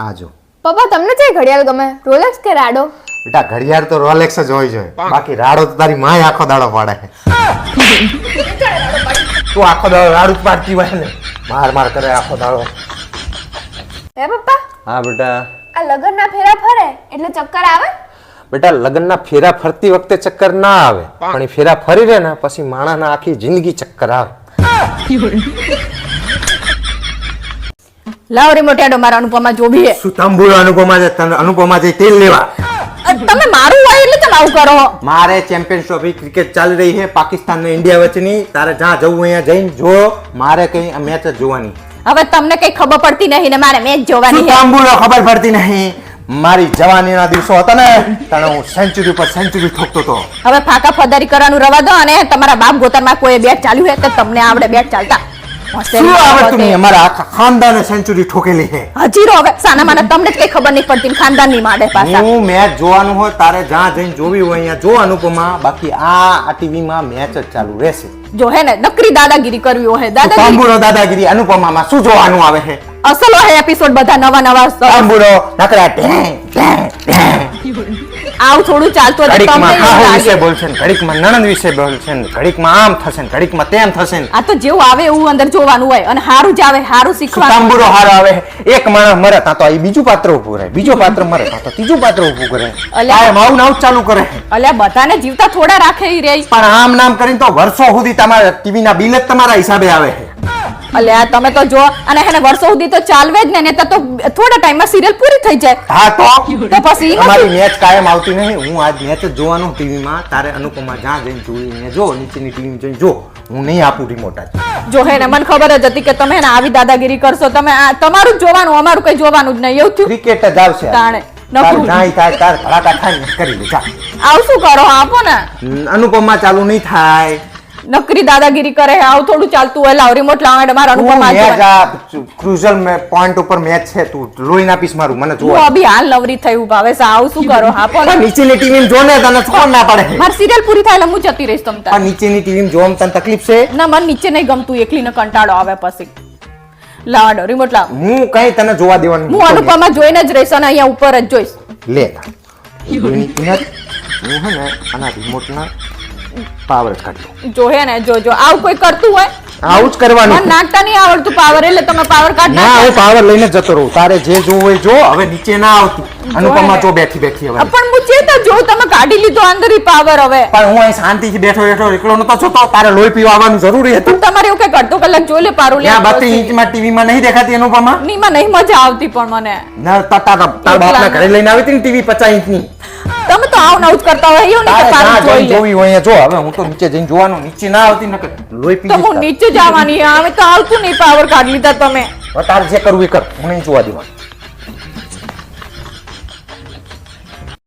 આજો પપ્પા તમને કઈ ઘડિયાળ ગમે, રોલેક્સ કે રાડો? બેટા ઘડિયાળ તો રોલેક્સ જ હોય છે, બાકી રાડો તો તારી માય આખો દાડો પાડે. તું આખો દાડો રાડું જ પાડતી હોય ને, માર કરે આખો દાડો. હે પપ્પા, હા બેટા. આ લગનના ફેરા ફરે એટલે ચક્કર આવે? બેટા લગનના ફેરા ફરતી વખતે ચક્કર ના આવે, પણ એ ફેરા ફરી રહે ને પછી માણસના આખી જિંદગી ચક્કર આવે. લાવ રિમોટ આડો, મારા અનુપમા જોબી હે. શું તંબુરો અનુપમા છે, તને અનુપમા છે તેલ લેવા. તમે મારું હોય એટલે તમે આવું કરો. મારે ચેમ્પિયન્સ ટ્રોફી ક્રિકેટ ચાલી રહી છે પાકિસ્તાન ને ઇન્ડિયા વચ્ચેની. તારે જ્યાં જવું અહીંયા જઈને જો, મારે કઈ મેચ જ જોવાની. હવે તમને કઈ ખબર પડતી નહીં ને મારે મેચ જોવાની છે. તંબુરો ખબર પડતી નહીં. મારી જવાનીના દિવસો હતા ને, તને હું સેન્ચુરી પર સેન્ચુરી ઠોકતો હતો. હવે ફાકા ફદારી કરવાનું રવા દો, અને તમારા બાપ ગોતરમાં કોઈ બેટ ચાલ્યું છે તો તમને આવડે બેટ ચાલતા. શું આવડતું નહીં? અમારા આખા ખાનદાને સેન્ચુરી ઠોકેલી છે. હજીરો હવે સાના માના તમને જ કઈ ખબર નહીં પડતી, ખાનદાનની માડે પાછા. હું મેચ જોવાનું હોય તારે જ્યાં જઈને જોવી હોય અહીંયા જો અનુપમા, બાકી આ ટીવી માં મેચ જ ચાલુ રહેશે. જો હે ને નકરી દાદાગીરી કરવી હોય, દાદાગીરી તંબુરો દાદાગીરી અનુપમામાં શું જોવાનું આવે છે? અસલ હોય એપિસોડ બધા નવા તંબુરો નકરા આવું થોડું ચાલતું હોય તો ઘડીકમાં તમને ખાહુ એવું વિશે લાગે. બોલશે ને, ઘડીકમાં નણંદ વિશે બોલશે ને, ઘડીકમાં આમ થશે ને, ઘડીકમાં તેમ થશે ને. આ તો જેવું આવે એવું અંદર જોવાનું હોય, અને હારું જ આવે, હારું શીખવાનું. તંબુરો હારો આવે. એક માણસ મરે તાં તો એ બીજું પાત્ર ઉભું રહે, બીજો પાત્ર મરે તાં તો ત્રીજું પાત્ર ઉભું કરે. અલ્યા. આ માવું નાવું ચાલુ કરે. અલ્યા બધાને જીવતા થોડા રાખે ઈ રે. પણ આમ નામ કરીને તો વર્ષો સુધી તમારા ટીવી ના બિલ જ તમારા હિસાબે આવે છે. અલ્યા તમે તો જો, અને એને વર્ષો સુધી તો ચાલવે જ ને, નહીં તો થોડા ટાઈમમાં સિરિયલ પૂરી થઈ જાય. હા તો પછી ઈ અમારી નથી. મેચ કાયમ આવતી નહીં. હું આજ મેચ જ જોવાનું ટીવીમાં. તારે અનુપમા જ્યાં જઈને જોઈને જો, નીચેની ટીવી જઈને જો. હું નહીં આપું રિમોટ આજ. જો હે ને મને ખબર જ હતી કે તમે હે ને આવી દાદાગીરી કરશો. તમે તમારું જ જોવાનું, અમારું કઈ જોવાનું જ નહીં. એવું થયું ક્રિકેટ જ આવશે. તાણે તાર નકરું નાઈ થાય, તાર ધડાકા થાય ને કરી લે જા. આવું શું કરો? આપો ને. અનુપમા ચાલુ નહીં થાય. નકરી દાદાગીરી કરે, આવું થોડું ચાલતું હોય. લાવ રિમોટ લાવ, મારા અનુપમા ક્રુઝલ પોઈન્ટ ઉપર મેચ છે. તું લોહી નાપીશ મારું, મને હું જોવા. અભી હાલ નવરી થયું ભાવે. આવું શું કરો? આપો ને. નીચેની ટીવી જો ને, તને કોણ ના પડે? મારી સિરિયલ પૂરી થાય એટલે હું જતી રહીશ તમ તાર. નીચેની ટીવી જોવામાં તને તકલીફ છે? ના મને નીચે નહીં ગમતું, એકલીને કંટાળો આવે પછી. લાવ રિમોટ લાવ. હું કઈ તને જોવા દેવાનું હું અનુપમા જોઈને જ રહીશ, અને અહીંયા ઉપર જ જોઈશ. લે હું હે ને આના રિમોટના પાવર જ કાઢી લઉં. જો હે ને જો આવું કોઈ કરતું હોય, આવું જ કરવાનું. મને નાખતા નહીં આવડતું પાવર, એટલે તમે પાવર કાઢ ના, નાખો. હું પાવર લઈને જતો રહું. તારે જે જોવું હોય જો. હવે નીચે ના આવતી. અનુપમા જો બેઠી બેઠી હવે. પણ હું ચેતા જો તમે કાઢી લીધો અંદર ઈ પાવર. હવે પણ હું અહીં શાંતિથી બેઠો એકલો નતો જોતો. તારે લોહી પીવા આવવાનું જરૂરી હતું. પણ તમારે એવું કઈ કરતો કલાક જોઈ લે પારું લે. ત્યાં 32 ઇંચમાં ટીવીમાં નહીં દેખાતી અનુપમા? નીમાં નહીં મજા આવતી પણ મને. ના તાર બાપના ઘરે લઈને આવી હતી ને ટીવી 50 ઇંચની. તમે તો આવું નવું જ કરતા હોય. એવું નહીં કે તારે પારું જ્યાં જોઈ લે. જોવી હોય અહીંયા જો. હવે હું તો નીચે જઈને જોવાનું. નીચે ના આવતી નકર લોહી પી તો જઈશ હું નીચે જવાની. હવે તો આવતું નહીં, પાવર કાઢી લીધા તમે. તારે જે કરવું એ કર. હું નહીં જોવા દેવાનું.